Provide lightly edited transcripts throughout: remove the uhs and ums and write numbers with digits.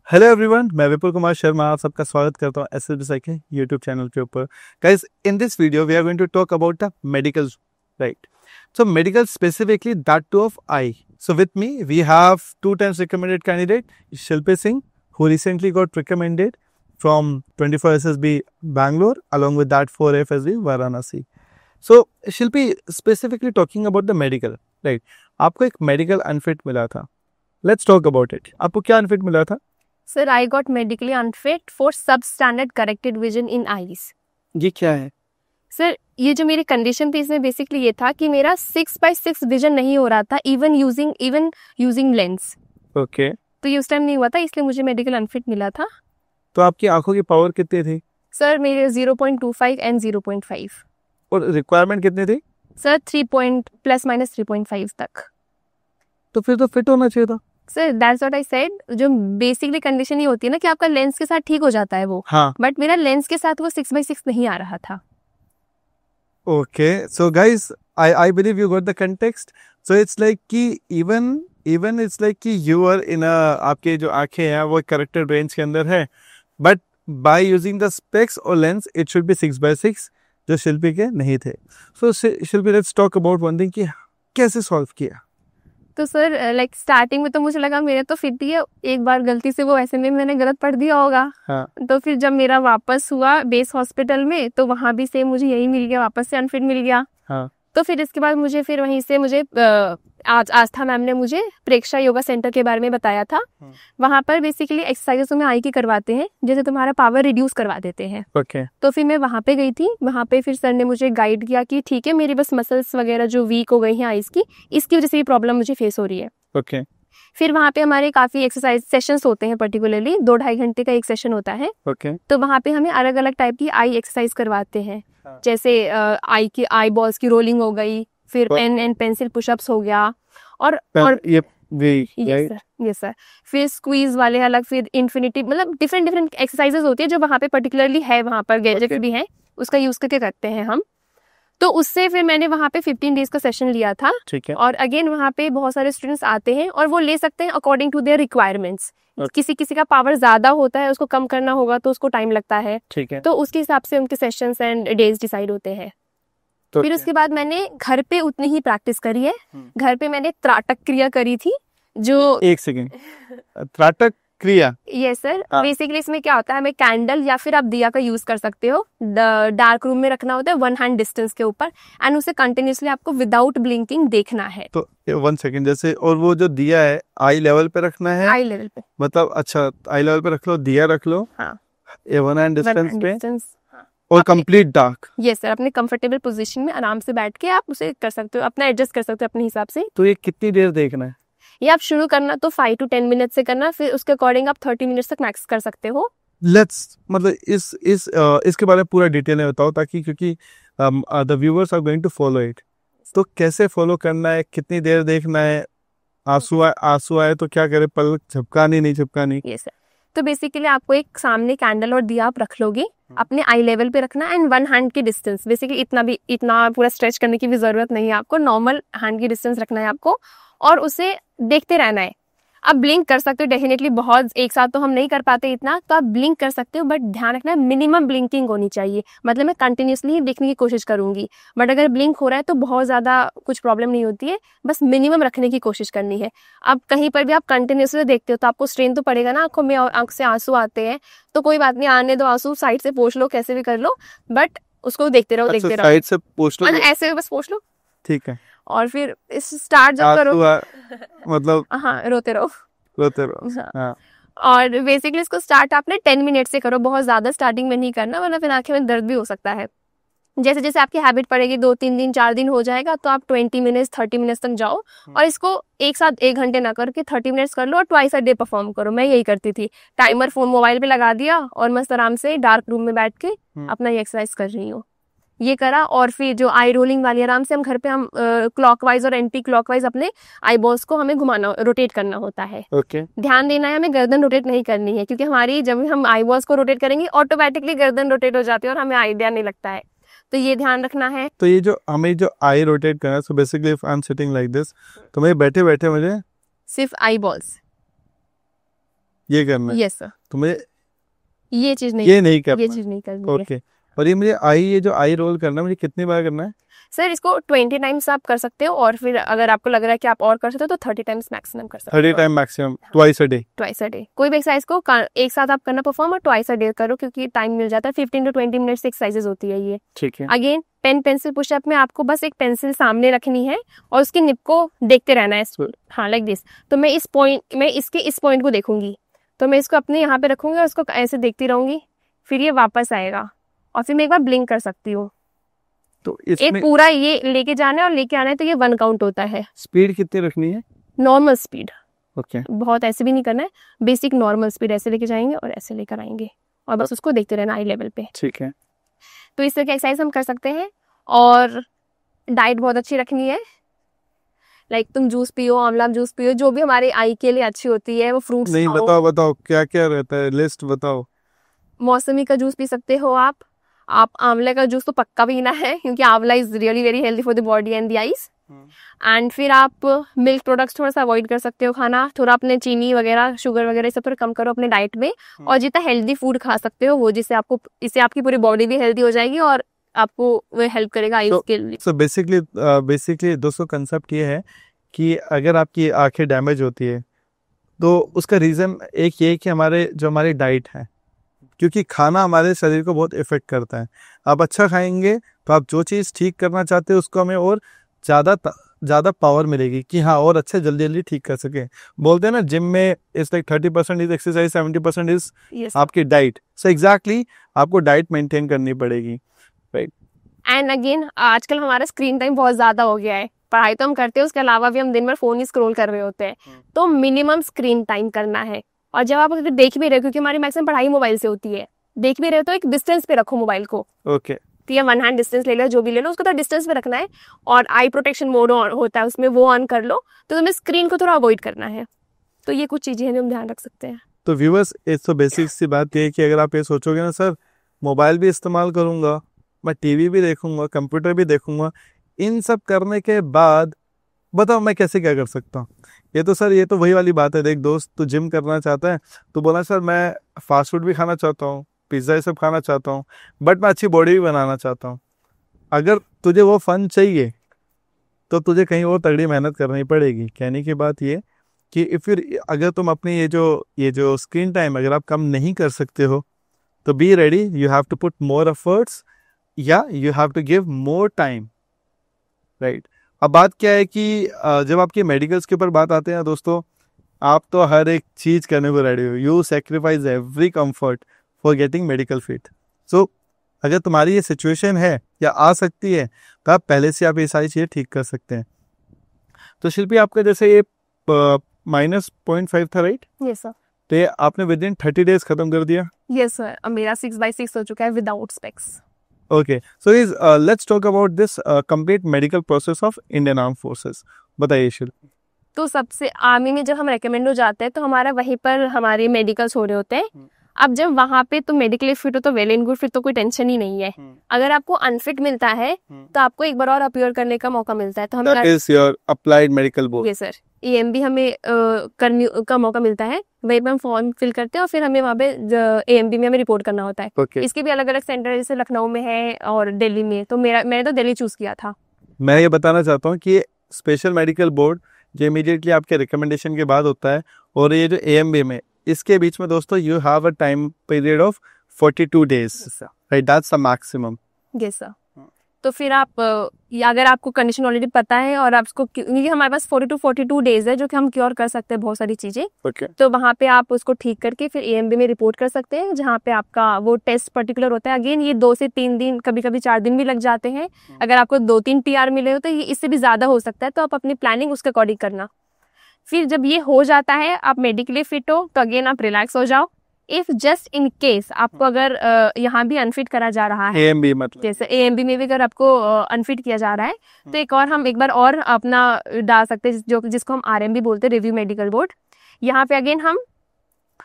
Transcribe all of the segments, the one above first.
Hello everyone, मैं विपुल कुमार शर्मा आप सबका स्वागत करता हूँ SSB के यूट्यूब चैनल के ऊपर। Guys, in this video we are going to talk about the medical, right? So medical specifically that too of eye. So with me we have 2 times recommended candidate Shilpi Singh, who recently got recommended from 24 SSB Bangalore along with that 4 FSB Varanasi. So Shilpi, specifically talking about the medical, right? आपको एक medical unfit मिला था. Let's talk about it. आपको क्या unfit मिला था? Sir, I got medically unfit for substandard corrected vision in eyes. ये क्या है? सर, ये जो मेरी कंडीशन थी इसमें बेसिकली ये था कि मेरा 6/6 विजन नहीं हो रहा था इवन यूजिंग लेंस. ओके. तो ये उस टाइम नहीं हुआ था, इसलिए मुझे मेडिकल अनफिट मिला था. तो आपकी आंखों की पावर कितनी थी? सर, मेरे 0.25 एंड 0.5. और रिक्वायरमेंट कितनी थी? सर, 3+- 3.5 तक. तो फिर तो फिट होना चाहिए था. Sir, that's what I said. जो बेसिकली कंडीशन ये होती है ना कि आपका लेंस के साथ ठीक हो जाता है वो. हाँ. बट मेरा लेंस के साथ वो 6/6 नहीं आ रहा था. Okay. So guys, I believe you got the context. So it's like कि इवन इट्स लाइक कि यू आर इन अ, आपके जो आंखें हैं वो करेक्टेड रेंज के अंदर है, but by using the specs और लेंस इट शुड बी 6/6, जो शिल्पी के नहीं थे. So Shilpi, let's talk about one thing कि कैसे सॉल्व किया. तो सर, लाइक स्टार्टिंग में तो मुझे लगा मेरे तो फिट ही है, एक बार गलती से वो ऐसे में मैंने गलत पढ़ दिया होगा. हाँ. तो फिर जब मेरा वापस हुआ बेस हॉस्पिटल में तो वहाँ भी सेम मुझे यही मिल गया, वापस से अनफिट मिल गया. हाँ. तो फिर इसके बाद मुझे फिर वहीं से मुझे आज आस्था मैम ने मुझे प्रेक्षा योगा सेंटर के बारे में बताया था. वहाँ पर बेसिकली एक्सरसाइजेस में आई की करवाते हैं, जैसे तुम्हारा पावर रिड्यूस करवा देते हैं. ओके. तो फिर मैं वहाँ पे गई थी. वहाँ पे फिर सर ने मुझे गाइड किया कि ठीक है, मेरी बस मसल्स वगैरह जो वीक हो गई हैं आइज की, इसकी वजह से ये प्रॉब्लम मुझे फेस हो रही है. ओके. फिर वहाँ पे हमारे काफी एक्सरसाइज सेशंस होते हैं, पर्टिकुलरली 2-2.5 घंटे का एक सेशन होता है. ओके. तो वहाँ पे हमें अलग अलग टाइप की आई एक्सरसाइज करवाते हैं. हाँ. जैसे आई बॉल्स की रोलिंग हो गई, फिर पेन एंड पेंसिल पुशअप्स हो गया, और ये यस सर. फिर स्क्वीज वाले अलग, फिर इन्फिनिटी, मतलब डिफरेंट एक्सरसाइजेस होती है जो वहाँ पे पर्टिकुलरली है, वहाँ पर गैजेट्स भी हैं, उसका यूज करके करते हैं हम. तो उससे फिर मैंने वहाँ पे 15 डेज का सेशन लिया था. ठीक है. और अगेन वहाँ पे बहुत सारे स्टूडेंट्स आते हैं और वो ले सकते हैं अकॉर्डिंग टू देयर रिक्वायरमेंट्स. किसी का पावर ज्यादा होता है, उसको कम करना होगा तो उसको टाइम लगता है. ठीक है. तो उसके हिसाब से उनके सेशंस एंड डेज डिसाइड होते हैं. तो फिर उसके बाद मैंने घर पे उतनी ही प्रैक्टिस करी है. घर पे मैंने त्राटक क्रिया करी थी. जो एक सेकेंड, त्राटक क्रिया. Yes sir. बेसिकली इसमें क्या होता है, हमें कैंडल या फिर आप दिया का यूज कर सकते हो. डार्क रूम में रखना होता है 1 हैंड डिस्टेंस के ऊपर, एंड उसे कंटिन्यूसली आपको विदाउट ब्लिंकिंग देखना है. तो 1 सेकेंड, जैसे, और वो जो दिया है आई लेवल पे रखना है? आई लेवल पे, मतलब अच्छा, आई लेवल पे रख लो, दिया रख लो. हाँ. ये 1 हैंड डिस्टेंस पे डिस्टेंस. और कंप्लीट डार्क. Yes sir. अपने कंफर्टेबल पोजीशन में आराम से बैठ के आप उसे कर सकते हो, अपना एडजस्ट कर सकते हो अपने हिसाब से. तो ये कितनी देर देखना है? ये आप शुरू करना तो 5 to 10 मिनट से करना, फिर उसके अकॉर्डिंग आप 30 मिनट्स तक मैक्स कर सकते हो. लेट्स, मतलब इसके बारे में पूरा डिटेल में बताओ, ताकि क्योंकि the viewers are going to follow it. तो कैसे फॉलो करना है, कितनी देर देखना है, आंसू आए तो क्या करे, पलक झपकानी नहीं झपकानी? Yes sir. तो बेसिकली आपको एक सामने कैंडल और दिया आप रख लोगे, अपने आई लेवल पे रखना, एंड 1 हैंड की डिस्टेंस. बेसिकली इतना पूरा स्ट्रेच करने की भी जरूरत नहीं है आपको, नॉर्मल हैंड की डिस्टेंस रखना है आपको, और उसे देखते रहना है. आप ब्लिंक कर सकते हो डेफिनेटली, बहुत एक साथ तो हम नहीं कर पाते इतना, तो आप ब्लिंक कर सकते हो, बट ध्यान रखना है मिनिमम ब्लिंकिंग होनी चाहिए. मतलब मैं कंटिन्यूसली ही देखने की कोशिश करूंगी, बट अगर ब्लिंक हो रहा है तो बहुत ज्यादा कुछ प्रॉब्लम नहीं होती है, बस मिनिमम रखने की कोशिश करनी है. अब कहीं पर भी आप कंटिन्यूसली देखते हो तो आपको स्ट्रेन तो पड़ेगा ना आंखों में, और आंख से आंसू आते हैं, तो कोई बात नहीं, आने दो आंसू, साइड से पोंछ लो, कैसे भी कर लो, बट उसको देखते रहो. देखते रहो, साइड से पोंछ लो, ऐसे बस पोंछ लो. ठीक है. और फिर इस स्टार्ट जब करो, मतलब हाँ, रोते रहो. हाँ. और बेसिकली इसको स्टार्ट आपने 10 मिनट से करो, बहुत ज्यादा स्टार्टिंग में नहीं करना, वरना फिर आंखें में दर्द भी हो सकता है. जैसे जैसे आपकी हैबिट पड़ेगी, 2-3 दिन 4 दिन हो जाएगा, तो आप 20 मिनट्स 30 मिनट्स तक जाओ, और इसको एक साथ 1 घंटे ना करके 30 मिनट्स कर लो, और ट्वाइस अ डे परफॉर्म करो. मैं यही करती थी, टाइमर फोन मोबाइल पे लगा दिया और मस्त आराम से डार्क रूम में बैठ के अपना ये एक्सरसाइज कर रही हूँ. ये करा. और फिर जो आई रोलिंग वाली, आराम से हम घर पे हम क्लॉकवाइज और एंटी क्लॉकवाइज अपने आई बॉल्स को हमें घुमाना, रोटेट करना होता है. ओके. ध्यान देना है, हमें गर्दन रोटेट नहीं करनी है, क्योंकि हमारी जब हम आई बॉल्स को रोटेट करेंगे ऑटोमेटिकली गर्दन रोटेट हो जाती है और हमें आइडिया नहीं लगता है. तो ये ध्यान रखना है. तो ये जो हमें जो आई रोटेट करना है, so basically if I am sitting like this, तो मैं बैठे बैठे मुझे सिर्फ आई बॉल्स ये करना है, यस सर, तो मुझे ये चीज नहीं, ये नहीं करना। ये चीज नहीं करनी है। ओके, और ये जो आई रोल करना है मुझे कितनी बार करना है? सर इसको 20 टाइम्स आप कर सकते हो, और फिर अगर आपको लग रहा है कि आप और कर सकते हो तो 30 टाइम्स मैक्सिमम कर सकते हो। 30 time maximum, twice a day. Twice a day, कोई भी एक्सरसाइज को एक साथ आप करना परफॉर्म, और ट्वाइस अ डे करो, क्योंकि टाइम मिल जाता है। 15 to 20 मिनट्स एक्सरसाइजेज होती है ये। ठीक है। अगेन पेन पेंसिल पुशअप में आपको बस एक पेंसिल सामने रखनी है और उसकी निप को देखते रहना है। हाँ, लाइक दिस। तो मैं इस पॉइंट को देखूंगी, तो मैं इसको अपने यहाँ पे रखूंगी और उसको ऐसे देखती रहूंगी, फिर ये वापस आएगा और फिर मैं एक बार ब्लिंक कर सकती हूँ। तो इसमें एक पूरा ये लेके जाना है और लेके आना है, तो ये 1 काउंट होता है। स्पीड कितनी रखनी है? Normal speed, okay. बहुत ऐसे भी नहीं करना है, बेसिक नॉर्मल स्पीड, ऐसे लेके जाएंगे और ऐसे लेकर आएंगे और बस उसको देखते रहना आई लेवल पे। ठीक है। तो इस तरह की एक्सरसाइज हम कर सकते हैं। और डाइट बहुत अच्छी रखनी है, लाइक तुम जूस पियो, आंवला जूस पियो, जो भी हमारे आई के लिए अच्छी होती है वो फ्रूट्स नहीं, बताओ क्या क्या रहता है, लिस्ट बताओ। मौसमी का जूस पी सकते हो आप आंवले का जूस तो पक्का पीना है, क्योंकि आंवला is really very healthy for the body and the eyes. And फिर आप मिल्क प्रोडक्ट्स थोड़ा सा अवॉइड कर सकते हो खाना, थोड़ा अपने चीनी वगैरह, शुगर वगैरह सब थोड़ा कम करो अपने डाइट में, और जितना हेल्दी फूड खा सकते हो वो, इससे आपकी पूरी बॉडी भी हेल्दी हो जाएगी और आपको वो हेल्प करेगा आईज के लिए। सो बेसिकली दोस्तों कंसेप्ट ये है कि अगर आपकी आंखें डैमेज होती है तो उसका रीज़न एक ये कि हमारी डाइट है, क्योंकि खाना हमारे शरीर को बहुत इफेक्ट करता है। आप अच्छा खाएंगे तो आप जो चीज़ ठीक करना चाहते हो उसको हमें और ज़्यादा पावर मिलेगी कि हाँ और अच्छा जल्दी ठीक कर सके। बोलते हैं ना जिम में it's like 30% is exercise, 70% is आपकी डाइट। सो एग्जैक्टली आपको डाइट मेंटेन करनी पड़ेगी, राइट। एंड अगेन आजकल हमारा स्क्रीन टाइम बहुत ज़्यादा हो गया है, पढ़ाई तो हम करते हैं, उसके अलावा भी हम दिन भर फोन ही स्क्रॉल कर रहे होते हैं, तो मिनिमम स्क्रीन टाइम करना है। और जब आप अगर देख भी रहे हो, क्योंकि हमारी मैक्सिमम पढ़ाई मोबाइल से होती है, देख भी रहे हो तो एक डिस्टेंस पे रखो मोबाइल को। ओके। तो या 1 हैंड डिस्टेंस ले लो, जो भी ले लो उसको तो डिस्टेंस पे रखना है। और आई प्रोटेक्शन मोड होता है उसमें, वो ऑन कर लो, तो तुम्हें स्क्रीन को थोड़ा अवॉइड करना है। तो ये कुछ चीजें हैं जो हम ध्यान रख सकते हैं। तो व्यूअर्स, एक तो बेसिक सी बात ये है कि अगर आप ये सोचोगे ना सर मोबाइल भी इस्तेमाल करूंगा, मैं टीवी भी देखूंगा, कंप्यूटर भी देखूंगा, इन सब करने के बाद बताओ मैं कैसे क्या कर सकता हूँ। ये तो वही वाली बात है। देख दोस्त, तू जिम करना चाहता है तो बोला सर मैं फास्ट फूड भी खाना चाहता हूँ, पिज़्ज़ा ये सब खाना चाहता हूँ, बट मैं अच्छी बॉडी भी बनाना चाहता हूँ। अगर तुझे वो फन चाहिए तो तुझे कहीं और तगड़ी मेहनत करनी पड़ेगी। कहने की बात ये कि अगर तुम अपनी ये जो स्क्रीन टाइम अगर आप कम नहीं कर सकते हो तो be ready, you have to put more efforts या you have to give more time, right. अब बात क्या है कि जब आपके मेडिकल्स के ऊपर बात आते हैं दोस्तों, आप तो हर एक चीज़ करने को रेडी हो, you sacrifice every comfort for getting medical fit. So अगर तुम्हारी ये सिचुएशन है या आ सकती है तो आप पहले से आप ये सारी चीज़ें ठीक कर सकते हैं। तो शिल्पी, आपका जैसे ये -0.5 था, राइट? Yes sir. तो ये आपने विद इन 30 days खत्म कर दिया? यस सर, अब मेरा 6/6 हो चुका है without specs. Okay, so let's talk about this complete medical process of Indian Armed Forces. बताइए शिल्पी। तो सबसे आर्मी में जब हम रेकमेंड हो जाते हैं तो हमारा वहीं पर हमारे मेडिकल्स हो रहे होते हैं। अब जब वहाँ पे तो मेडिकली फिट हो तो वेल एंड गुड, फिर तो कोई टेंशन ही नहीं है। अगर आपको अनफिट मिलता है तो आपको एक बार और अपीयर करने का मौका मिलता है, तो हम That is your applied medical board. ये सर EMB हमें करने का मौका मिलता है, वहीं पे हम फॉर्म फिल करते हैं और फिर हमें वहाँ पे AMB में हमें रिपोर्ट करना होता है। Okay. इसके भी अलग अलग सेंटर जैसे लखनऊ में है और दिल्ली में, तो मैंने तो दिल्ली चूज किया था। मैं ये बताना चाहता हूँ कि स्पेशल मेडिकल बोर्ड जो इमीडिएटली आपके रिकमेंडेशन के बाद होता है, और ये जो AMB में, इसके बीच में दोस्तों you have a time period of 42 days, right? That's the maximum. Yes sir. तो फिर आप अगर आपको कंडीशन ऑलरेडी पता है और आपको, क्योंकि हमारे पास 40 to 42 days है जो कि हम क्योर कर सकते हैं बहुत सारी चीजें। Okay. तो वहाँ पे आप उसको ठीक करके फिर AMB में रिपोर्ट कर सकते हैं, जहाँ पे आपका वो टेस्ट पर्टिकुलर होता है। अगेन ये 2 से 3 दिन, कभी कभी 4 दिन भी लग जाते हैं। अगर आपको 2-3 PR मिले हो तो ये इससे भी ज्यादा हो सकता है, तो आप अपनी प्लानिंग उसके अकॉर्डिंग करना। फिर जब ये हो जाता है, आप मेडिकली फिट हो, तो अगेन आप रिलैक्स हो जाओ। इफ जस्ट इन केस आपको अगर यहाँ भी अनफिट करा जा रहा है, AMB मतलब जैसे AMB में भी अगर आपको अनफिट किया जा रहा है, तो हम एक बार और अपना डाल सकते हैं, जिसको हम RMB बोलते हैं, रिव्यू मेडिकल बोर्ड। यहाँ पे अगेन हम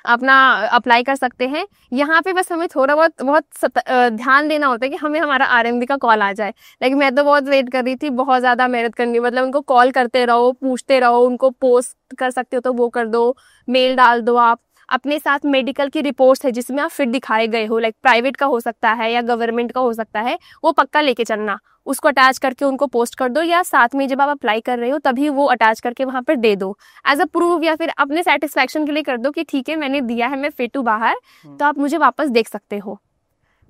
अपना अप्लाई कर सकते हैं। यहाँ पे बस हमें थोड़ा बहुत ध्यान देना होता है कि हमें हमारा RMB का कॉल आ जाए। लेकिन मैं तो बहुत वेट कर रही थी, बहुत ज़्यादा मेहनत करनी, मतलब उनको कॉल करते रहो, पूछते रहो, उनको पोस्ट कर सकते हो तो वो कर दो, मेल डाल दो आप, अपने साथ मेडिकल की रिपोर्ट्स है जिसमें आप फिट दिखाए गए हो, लाइक प्राइवेट का हो सकता है या गवर्नमेंट का हो सकता है, वो पक्का लेके चलना, उसको अटैच करके उनको पोस्ट कर दो, या साथ में जब आप अप्लाई कर रहे हो तभी वो अटैच करके वहां पर दे दो एज अ प्रूफ, या फिर अपने सेटिस्फेक्शन के लिए कर दो कि ठीक है मैंने दिया है, मैं फिट हूँ बाहर, तो आप मुझे वापस देख सकते हो।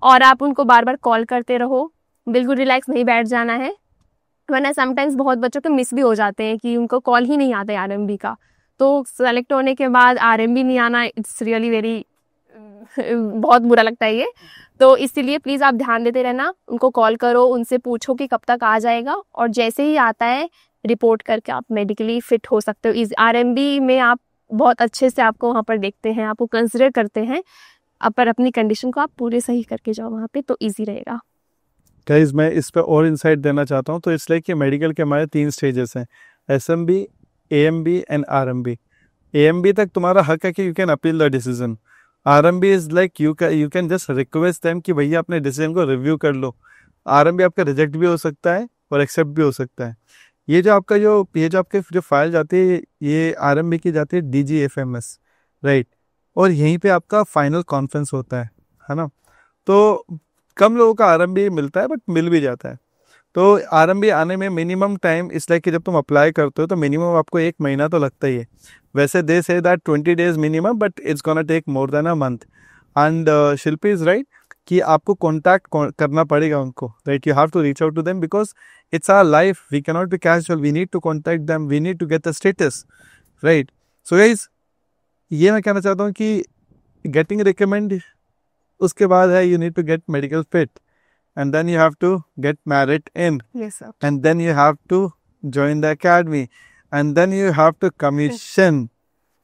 और आप उनको बार बार कॉल करते रहो, बिल्कुल रिलैक्स नहीं बैठ जाना है, वरना समटाइम्स बहुत बच्चों के मिस भी हो जाते हैं कि उनको कॉल ही नहीं आता है आरएमबी का, तो सेलेक्ट होने के बाद आरएमबी नहीं आना, इट्स रियली वेरी बहुत बुरा लगता है ये। तो इसीलिए प्लीज़ आप ध्यान देते रहना, उनको कॉल करो, उनसे पूछो कि कब तक आ जाएगा, और जैसे ही आता है रिपोर्ट करके आप मेडिकली फिट हो सकते हो। इस आरएमबी में आप बहुत अच्छे से आपको वहाँ पर देखते हैं, आपको कंसिडर करते हैं, पर अपनी कंडीशन को आप पूरे सही करके जाओ वहाँ पे, तो ईजी रहेगा। गाइस मैं इस पे और इंसाइट देना चाहता हूँ। तो इसलिए कि मेडिकल के हमारे 3 स्टेजेस हैं, SMB, AMB and RMB. AMB तक तुम्हारा हक है कि you can appeal the decision. RMB is like you can just request them कि भैया अपने डिसीजन को रिव्यू कर लो। आरएमबी आपका रिजेक्ट भी हो सकता है और एक्सेप्ट भी हो सकता है। ये जो आपके जो फाइल जाती है, ये आरएमबी की जाती है DGFMS, राइट, और यहीं पे आपका फाइनल कॉन्फ्रेंस होता है ना। तो कम लोगों का आरएमबी मिलता है, बट मिल भी जाता है। तो आरएमबी आने में मिनिमम टाइम इसलिए कि जब तुम अप्लाई करते हो तो मिनिमम आपको 1 महीना तो लगता ही है। वैसे they say that 20 days minimum, but it's gonna take more than a month. And Shilpi is right कि आपको कॉन्टैक्ट करना पड़ेगा उनको, right, you have to reach out to them because it's our life, we cannot be casual, we need to contact them, we need to get the status, right. So guys ये मैं कहना चाहता हूँ कि getting recommend, उसके बाद है you need to get medical fit, and then you have to get married in, Yes, sir. and then you have to join the academy, and then you have to commission.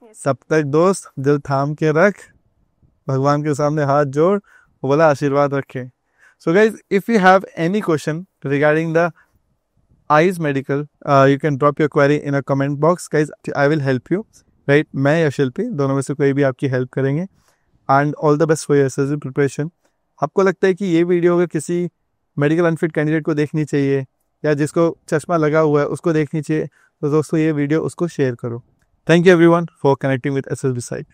Yes. तब तक दोस्त दिल थाम के रख, भगवान के सामने हाथ जोड़, वो बोला आशीर्वाद रखे। So guys, if you have any question regarding the eyes medical, you can drop your query in a comment box. Guys, I will help you, right? मैं या शिल्पी दोनों में से कोई भी आपकी हेल्प करेंगे। And all the best for your SSC preparation. आपको लगता है कि ये वीडियो अगर किसी मेडिकल अनफिट कैंडिडेट को देखनी चाहिए या जिसको चश्मा लगा हुआ है उसको देखनी चाहिए, तो दोस्तों ये वीडियो उसको शेयर करो। Thank you everyone for connecting with SSB site.